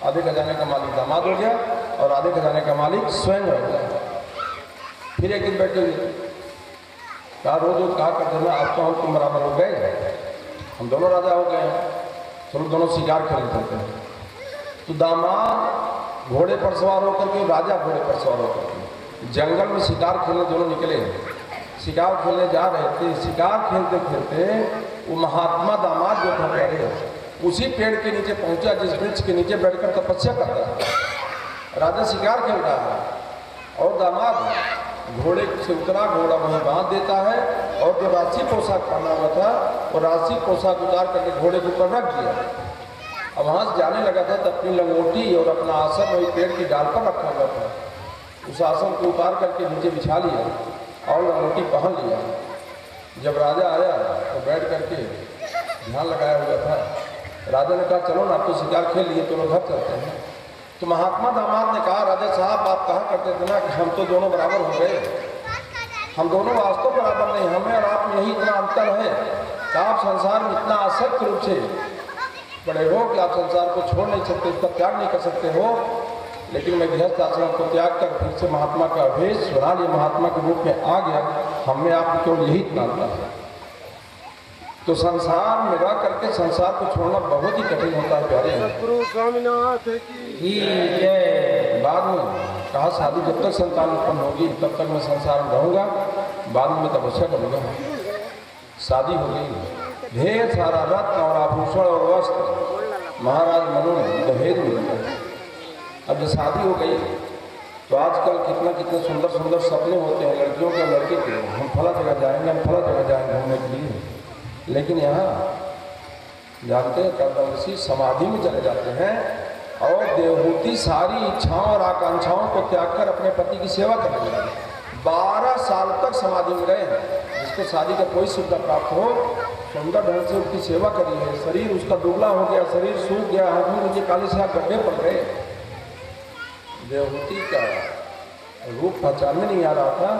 आधे खजाने का मालिक दामाद हो गया और आधे खजाने का मालिक स्वयं हो गया। फिर एक दिन बैठे हुए, कहा रोज कहा करते ना अब तो हम तुम बराबर हो गए, हम दोनों राजा हो गए हैं, चलो दोनों शिकार खेल करते हैं। तो दामाद घोड़े पर सवार होकर के, राजा घोड़े पर सवार होकर के जंगल में शिकार खेलने दोनों निकले। शिकार खेलने जा रहे थे, शिकार खेलते खेलते वो महात्मा दामाद जो था प्यारे, उसी पेड़ के नीचे पहुंचा जिस वृक्ष के नीचे बैठकर तपस्या करता है। राजा शिकार खेल रहा है और दामाद घोड़े से उतरा, घोड़ा वहीं बांध देता है और जो राशि पोशाक पहना हुआ था वो राशि पोशाक उतार करके घोड़े के ऊपर रख दिया। अब वहाँ से जाने लगा था तो अपनी लंगोटी और अपना आसन वही पेड़ की डाल पर रखा हुआ था, उस आसन को उतार करके नीचे बिछा लिया और लंगोटी पहन लिया। जब राजा आया तो बैठ करके ध्यान लगाया हुआ था। राजा ने कहा चलो ना, तो शिकार खेल लिए, तो लोग घर चलते हैं। तो महात्मा दामाद ने कहा राजा साहब आप कहा करते थे ना कि हम तो दोनों बराबर हो गए, हम दोनों वास्तव बराबर नहीं, हमें और आप में यही इतना अंतर है कि आप संसार में इतना आसक्त रूप से बड़े हो कि आप संसार को छोड़ नहीं सकते, उसका त्याग नहीं कर सकते हो, लेकिन मैं गृहस्थ आश्रम को त्याग कर फिर से महात्मा का भेष बना लिया, महात्मा के रूप में आ गया, हमें आप केवल यही इतना अंतर है। तो संसार में रह करके संसार को छोड़ना बहुत ही कठिन होता है प्यारे। बाद में कहा शादी जब तक संतान उत्पन्न होगी तब तक मैं संसार में रहूंगा, बाद में मैं तपस्या करूंगा। शादी हो गई, ढेर सारा रत्न और आभूषण और वस्त्र महाराज मनु दहेज मिल गया। अब जब शादी हो गई तो आजकल कितने सुंदर सुंदर सपने होते हैं लड़कियों के लड़के के, हम फला जगह जाएंगे, हम फला जगह जाएंगे घूमने के लिए। लेकिन यहाँ जानते हैं कर्दम ऋषि समाधि में चले जाते हैं और देवहूति सारी इच्छाओं और आकांक्षाओं को त्याग कर अपने पति की सेवा करने लगे। 12 साल तक समाधि में रहे। जिसको शादी का कोई सुविधा प्राप्त हो, सुंदर ढंग से उसकी सेवा करी है। शरीर उसका दुबला हो गया, शरीर सूख गया, हाथ में मुझे काले से गड्ढे पड़ गए। देवहूति का रूप पहचान में नहीं आ रहा था।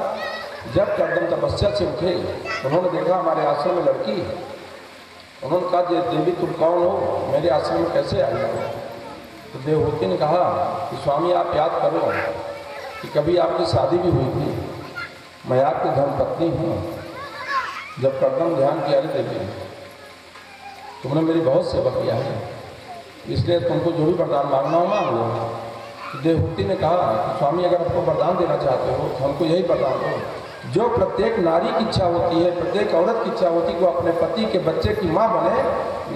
जब कर्दम तपस्या से उठे, उन्होंने देखा हमारे आश्रम में लड़की है। उन्होंने कहा देवी तुम कौन हो, मेरे आश्रम में कैसे आई हो? तो देवहूति ने कहा कि स्वामी आप याद करो कि कभी आपकी शादी भी हुई थी, मैं आपकी धर्मपत्नी हूँ। जब कर्दम ध्यान किया रे देवी तुमने मेरी बहुत सेवा किया है, इसलिए तुमको जो भी वरदान मांगना हो मांग लो। तो देवहूति ने कहा कि स्वामी अगर आपको वरदान देना चाहते हो तो हमको यही वरदान दो, जो प्रत्येक नारी की इच्छा होती है, प्रत्येक औरत की इच्छा होती है कि वो अपने पति के बच्चे की माँ बने,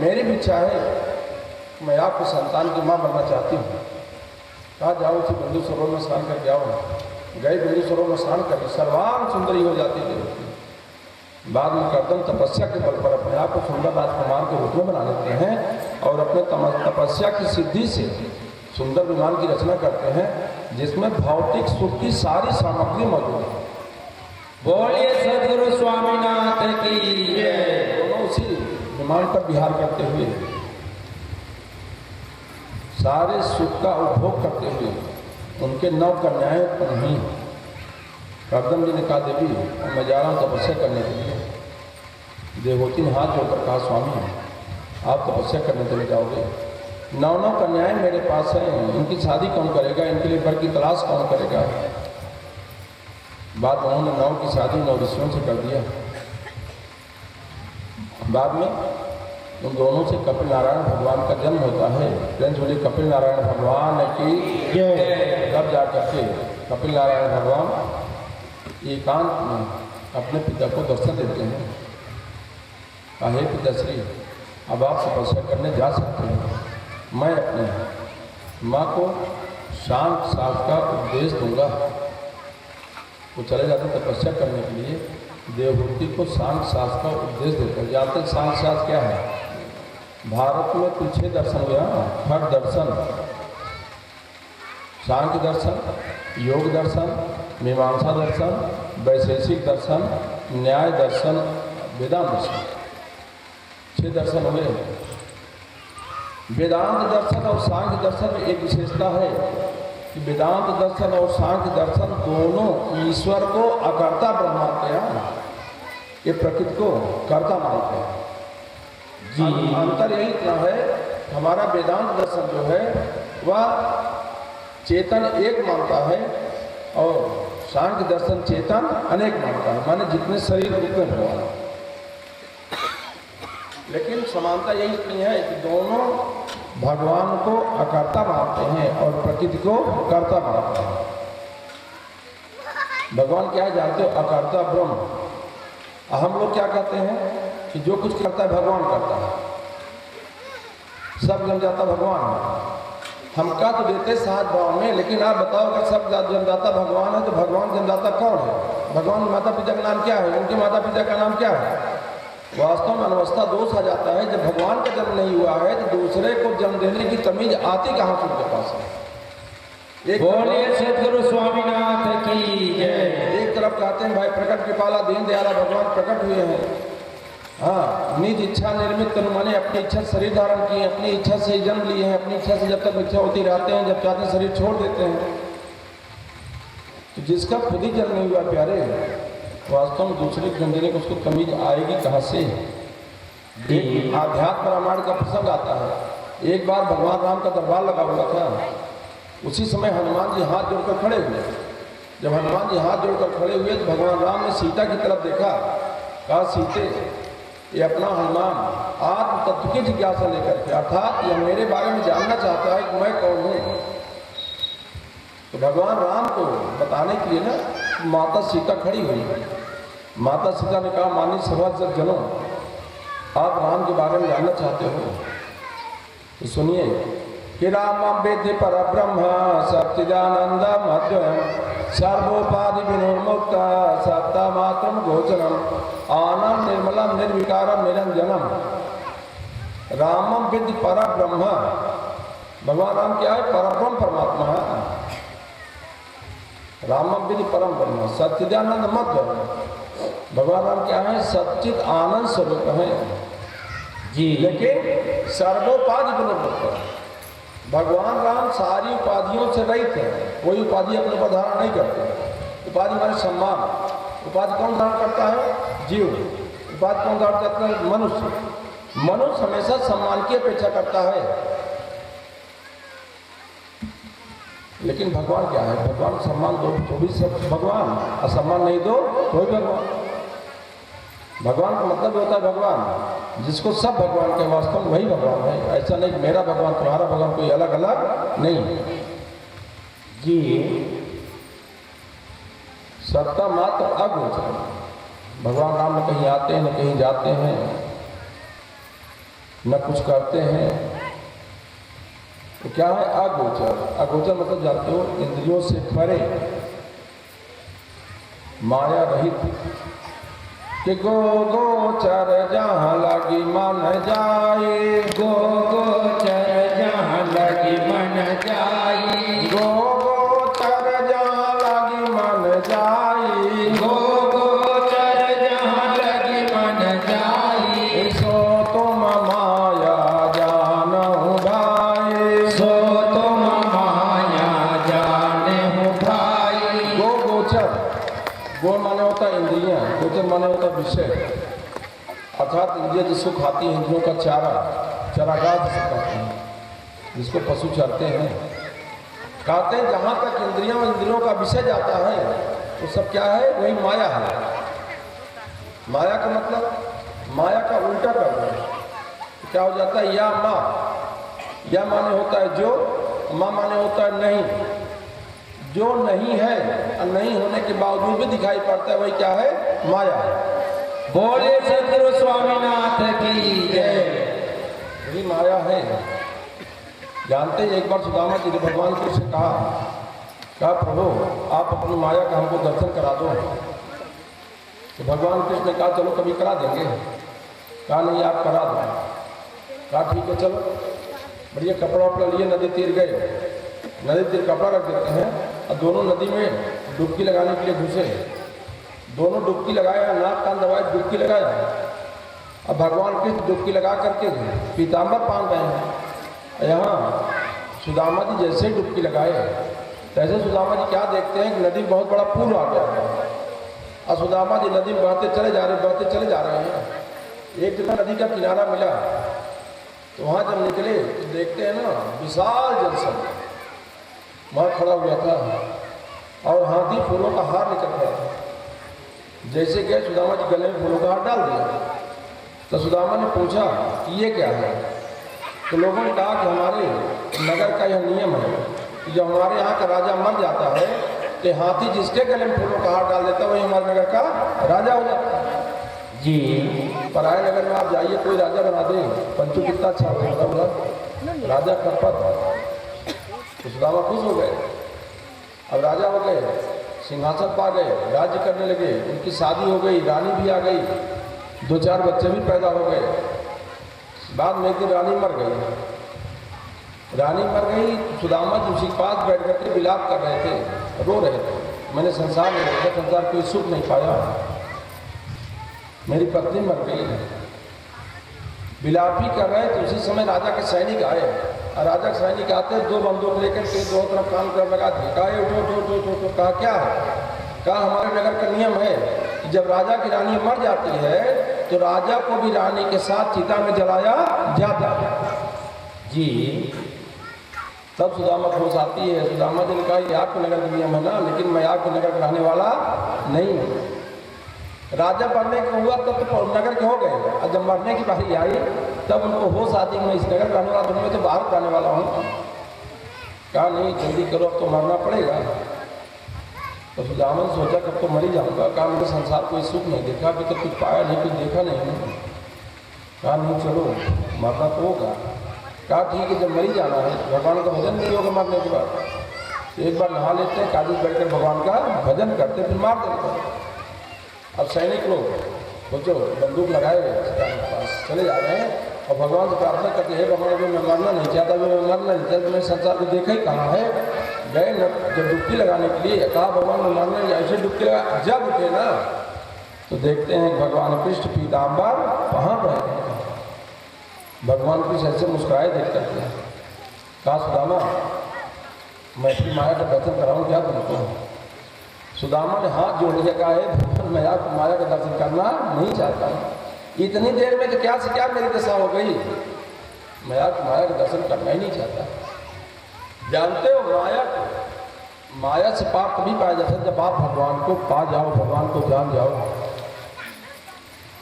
मेरी भी इच्छा है, मैं आपको संतान की माँ बनना चाहती हूँ। कहा जाओ उसी बिंदु सरोवर में स्नान करके आओ। गए बिंदु सरोवर में स्नान करके सर्वांग सुंदरी हो जाती है। बाद में कर्दम तपस्या के बल पर अपने आप को सुंदर राजकुमार के रूप में बना लेते हैं और अपने तपस्या की सिद्धि से सुंदर विमान की रचना करते हैं जिसमें भौतिक सुख की सारी सामग्री मौजूद है। बोलिए सदगुरु स्वामीनाथ की जय। दोनों उसी विमान पर विहार करते हुए सारे सुख का उपभोग करते हुए उनके 9 कन्याएं उत्पन्न हुई। कर्दम जी ने कहा देवी मैं जा रहा हूँ तपस्या करने के लिए। देवहूति ने हाथ जोड़कर कहा स्वामी आप तपस्या करने चले जाओगे, 9 कन्याएं मेरे पास हैं, इनकी शादी कौन करेगा, इनके लिए वर की तलाश कौन करेगा। बाद में उन्होंने 9 की शादी 9 ऋषियों से कर दिया। बाद में उन दोनों से कपिल नारायण भगवान का जन्म होता है। फ्रेंड्स बोले कपिल नारायण भगवान की जय। तब जा करके कपिल नारायण भगवान एकांत में अपने पिता को दर्शन देते हैं। हे पिताश्री, अब आप तपस्या करने जा सकते हैं। मैं अपनी माँ को शांत सांस का उपदेश दूंगा। वो चले जाते तपस्या करने के लिए, देवहूति को शांत सांस का उपदेश देते हैं। जानते हैं शांत सांस क्या है? भारत में कुल 6 दर्शन हुआ। फट दर्शन, सांख्य दर्शन, योग दर्शन, मीमांसा दर्शन, वैशेषिक दर्शन, न्याय दर्शन, वेदांत दर्शन। 6 दर्शन हुए। वेदांत दर्शन और सांख्य दर्शन में एक विशेषता है कि वेदांत दर्शन और सांख्य दर्शन दोनों ईश्वर को अकर्ता ब्रह्म मानते हैं, ये प्रकृति को कर्ता मानते हैं। जी, अंतर यही इतना है, हमारा वेदांत दर्शन जो है वह चेतन एक मानता है और सांख्य दर्शन चेतन अनेक मानता है, माने जितने शरीर उतने भगवान। लेकिन समानता यही इतनी है कि दोनों भगवान को अकर्ता मानते हैं और प्रकृति को कर्ता मानते हैं। भगवान क्या है जानते हो? अकर्ता ब्रह्म। हम लोग क्या कहते हैं कि जो कुछ करता है भगवान करता है, सब जन्मदाता भगवान है। हम कह तो देते साथ भाव में, लेकिन आप बताओ अगर सब जन्मदाता भगवान है तो भगवान जन्मदाता कौन है? भगवान माता पिता का नाम क्या है? उनके माता पिता का नाम क्या है? वास्तव में अनवस्था दोष आ जाता है। जब भगवान का जन्म नहीं हुआ है तो दूसरे को जन्म देने की तमीज आती कहाँ से उनके पास है? बोलिए सदगुरु स्वामीनाथ की जय। एक तरफ कहते हैं भाई प्रकट कृपाला दीन दयाला भगवान प्रकट हुए हैं। हाँ, निज इच्छा निर्मित तनु माने अपनी इच्छा शरीर धारण किए, अपनी इच्छा से जन्म लिए हैं, अपनी इच्छा से जब तक इच्छा होती रहते हैं, जब चाहते हैं शरीर छोड़ देते हैं। तो जिसका खुद ही जन्म नहीं हुआ प्यारे, वास्तव में दूसरे को जन्म देने को उसको तमीज आएगी कहाँ से? एक आध्यात्म रामायण का प्रसंग आता है। एक बार भगवान राम का दरबार लगा हुआ था। उसी समय हनुमान जी हाथ जोड़कर खड़े हुए। जब हनुमान जी हाथ जोड़कर खड़े हुए तो भगवान राम ने सीता की तरफ देखा, कहा सीते, ये अपना हनुमान आत्म तत्व की जिज्ञासा लेकर के, अर्थात यह मेरे बारे में जानना चाहता है कि मैं कौन हूँ। तो भगवान राम को बताने के लिए ना माता सीता खड़ी हुई। माता सीता ने कहा, मानी सर्वजन जनों, आप राम के बारे में जानना चाहते हो तो सुनिए कि रामं वेद्य परब्रह्म सच्चिदानंदम् अद्वयम् सर्वोपाधि विनिर्मुक्त सत्तामात्रं गोचरम् आनंद निर्मलम निर्विकारम निरंजनम। रामम वेद्य परब्रह्म, भगवान राम क्या है? परब्रह्म परमात्मा है। रामम वेद्य परम ब्रह्म सच्चिदानंद मध्य, भगवान राम क्या है? सच्चिद आनंद स्वरूप है जी। लेकिन सर्वोपाधि विनिर्मुक्त, भगवान राम सारी उपाधियों से रहित है। कोई उपाधि अपने ऊपर धारण नहीं करते। उपाधि माने सम्मान। उपाधि कौन धारण करता है? जीव। उपाधि कौन धारण करता है? मनुष्य। मनुष्य हमेशा सम्मान की अपेक्षा करता है। लेकिन भगवान क्या है? भगवान सम्मान दो तो भी सब भगवान, असम्मान नहीं दो तो भी भगवान। भगवान का मतलब होता है भगवान, जिसको सब भगवान के वास्तव में वही भगवान है। ऐसा नहीं कि मेरा भगवान तुम्हारा भगवान कोई अलग अलग नहीं जी। सत्ता मात्र अगोचर, भगवान राम न कहीं आते हैं न कहीं जाते हैं, न कुछ करते हैं। तो क्या है अगोचर? अगोचर मतलब जानते हो, इंद्रियों से परे, माया रहित। कि गो गोचर जहाँ लगी मन जाए, गो गोचर जहाँ लगी मन जाई, गो गोचर जहाँ लगी मन जाए, गो गोचर जहाँ लगी मन जाई, सो तुम माया जानहु भाई, सो तुम माया जानहु भाई। गो गोचर, गो माने होता है इंद्रियां, गोचर माने होता है विषय, अर्थात इंद्रिया जिसको खाती है, इंद्रियों का चारा, चरागाह जिसे कहते हैं, जिसको पशु चरते हैं। कहते हैं जहाँ तक इंद्रियां और इंद्रियों का विषय जाता है तो सब क्या है? वही माया है। माया का मतलब माया का उल्टा कर रहे हैं। तो क्या हो जाता है? या माँ, या माने होता है जो, माँ माने होता है नहीं। जो नहीं है और नहीं होने के बावजूद भी दिखाई पड़ता है, वही क्या है? माया। बोले सदगुरु स्वामीनाथ की जय। वही माया है। जानते हैं, एक बार सुदामा जी ने भगवान कृष्ण से कहा प्रभु आप अपनी माया का हमको दर्शन करा दो। तो भगवान कृष्ण ने कहा चलो कभी करा देंगे। कहा नहीं, आप करा दो। कहा ठीक है चलो। बढ़िया कपड़ा वपड़ा लिए नदी तीर गए। नदी तीर कपड़ा रख देते हैं और दोनों नदी में डुबकी लगाने के लिए घुसे। दोनों डुबकी लगाया, नाक कान दबाए, डुबकी लगाया। अब भगवान कृष्ण डुबकी लगा करके पीताम्बर बांध रहे हैं। यहाँ सुदामा जी जैसे डुबकी लगाए तैसे सुदामा जी क्या देखते हैं कि नदी में बहुत बड़ा पुल आ गया और सुदामा जी नदी में बहते चले जा रहे हैं। एक जगह नदी का किनारा मिला तो वहाँ जब निकले तो देखते हैं ना विशाल जनसमूह वहाँ खड़ा हुआ था और हाथी फूलों का हार निकल पड़ा था। जैसे गए सुदामा जी गले में फूलों का हार डाल दिया। तो सुदामा ने पूछा कि ये क्या है? तो लोगों ने कहा कि हमारे नगर का यह नियम है कि जब हमारे यहाँ का राजा मर जाता है तो हाथी जिसके गले में फूलों का हार डाल देता है वही हमारे नगर का राजा हो जाता है। जी। पराए नगर में आप जाइए, कोई राजा बना दे, पंचू कितना अच्छा होगा, राजा खरपत। तो सुदामा खुश हो गए। अब राजा हो गए, सिंहासन पा गए, राज्य करने लगे। उनकी शादी हो गई, रानी भी आ गई, 2-4 बच्चे भी पैदा हो गए। बाद में एक दिन रानी मर गई। सुदामा जी उसी के पास बैठ करके विलाप कर रहे थे, रो रहे थे। मैंने संसार में देखा, संसार कोई सुख नहीं पाया, मेरी पत्नी मर गई है। विलाप ही कर रहे थे। उसी समय राजा के सैनिक आए और राजा के सैनिक आते 2 बंदूक लेकर के दोनों तरफ कान कर लगा दिए। कहा उठो। कहा क्या है? कहा हमारे नगर का नियम है कि जब राजा की रानी मर जाती है तो राजा को भी रानी के साथ चिता में जलाया जाता है। जी। तब सुदामा को होश आती है। सुदामा जी ने कहा ये आपके नगर का नियम है ना, लेकिन मैं आपके नगर का रहने वाला नहीं हूँ। राजा बनने का हुआ तब तो नगर के हो गए और जब मरने की बारी आई तब उनको होश आती मैं इस नगर का रहने वाला हूँ, मैं तो बाहर जाने वाला हूँ। कहा नहीं जल्दी करो, अब तो मरना पड़ेगा। तो सुदामा ने सोचा कब तो मर ही जाऊँगा। कहा मुझे संसार कोई सुख नहीं देखा, अभी तक कुछ पाया नहीं, कुछ देखा नहीं। कहा नहीं चलो मरना तो होगा। कहा ठीक है, जब मर ही जाना है भगवान का भजन नहीं होगा मरने के बाद, एक बार नहा लेते हैं, कागज बैठकर भगवान का भजन करते फिर मार देते हैं। अब सैनिक लोग सोचो बंदूक लगाए पास चले जा रहे हैं और भगवान से प्रार्थना करते हैं भगवान अभी मैं मरना नहीं चाहता, अभी मैं मरना नहीं चाहता, मैं संसार को देखा ही कहाँ है। गए न जब डुबकी लगाने के लिए कहा भगवान मैं मरना नहीं, ऐसे डुबकी लगा। जब उठे ना तो देखते हैं भगवान कृष्ण पीताम्बर वहाँ रहे हैं। भगवान कृष्ण ऐसे मुस्कुराए देख करके। कहा सुदामा मैं अपनी माया का दर्शन कराऊँ क्या तुमको? सुदामा ने हाथ जोड़ के कहा है मैं आपको माया का दर्शन करना नहीं चाहता हूँ। इतनी देर में तो क्या से क्या मेरी दशा हो गई, मैं आपको माया का दर्शन करना ही नहीं चाहता। जानते हो माया से पाप तभी पाया जाता है जब आप भगवान को पा जाओ, भगवान को जान जाओ।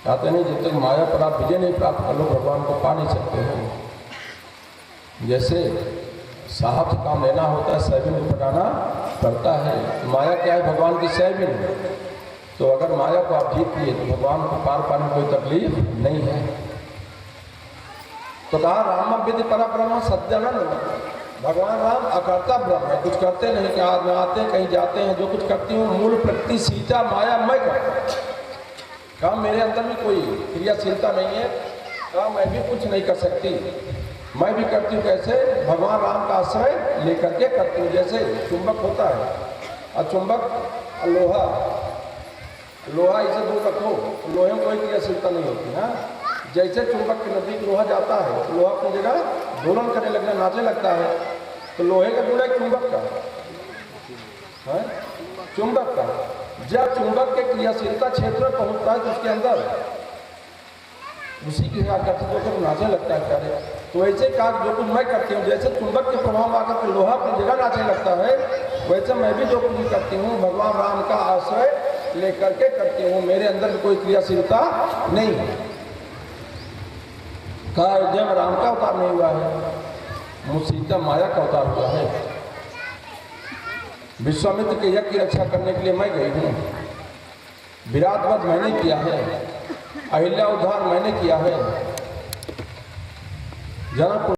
कहते नहीं जब तक माया पर आप विजय नहीं प्राप्त कर लो भगवान को पा नहीं सकते हो। जैसे साहब से काम लेना होता है, सैबिन को पटाना पड़ता है। माया क्या है? भगवान की सैबिन। तो अगर माया को आप जीत लिए तो भगवान को पार पाने में कोई तकलीफ नहीं है। तो कहा राम विधि परब्रह्म सज्जनन, भगवान राम अकर्ता ब्रह्म है, कुछ करते नहीं, क्या न आते कहीं जाते हैं, जो कुछ करती हूँ मूल प्रकृति सीता माया मैं करता। कहा मेरे अंदर भी कोई क्रियाशीलता नहीं है, कहा मैं भी कुछ नहीं कर सकती, मैं भी करती हूँ कैसे? भगवान राम का आश्रय लेकर के करती हूँ। जैसे चुंबक होता है और चुंबक लोहा इसे दूर रखो, लोहे में कोई क्रियाशीलता नहीं होती है। जैसे चुंबक के नजदीक लोहा जाता है तो लोहा अपनी जगह दोलन करने लगना, नाचने लगता है। तो लोहे का गुण है चुंबक का है, चुंबक का। जब चुंबक के क्रियाशीलता क्षेत्र में पहुँचता है तो उसके अंदर उसी की आकर्षित होकर नाचने लगता है। करे तो वैसे कहा जो कुछ मैं करती हूँ, जैसे चुंबक के प्रभाव में आकर के लोहा अपनी जगह नाचने लगता है, वैसे मैं भी जो कुछ करती हूँ भगवान राम का आश्रय लेकर के करती हूँ, मेरे अंदर कोई क्रियाशीलता नहीं है। कहा जब राम का अवतार नहीं हुआ है, मुझ सीता माया का अवतार हुआ है। विश्वामित्र के यज्ञ की रक्षा करने के लिए मैं गई हूँ। विराट वध मैंने किया है, अहिल्या उद्धार मैंने किया है। जनकपुर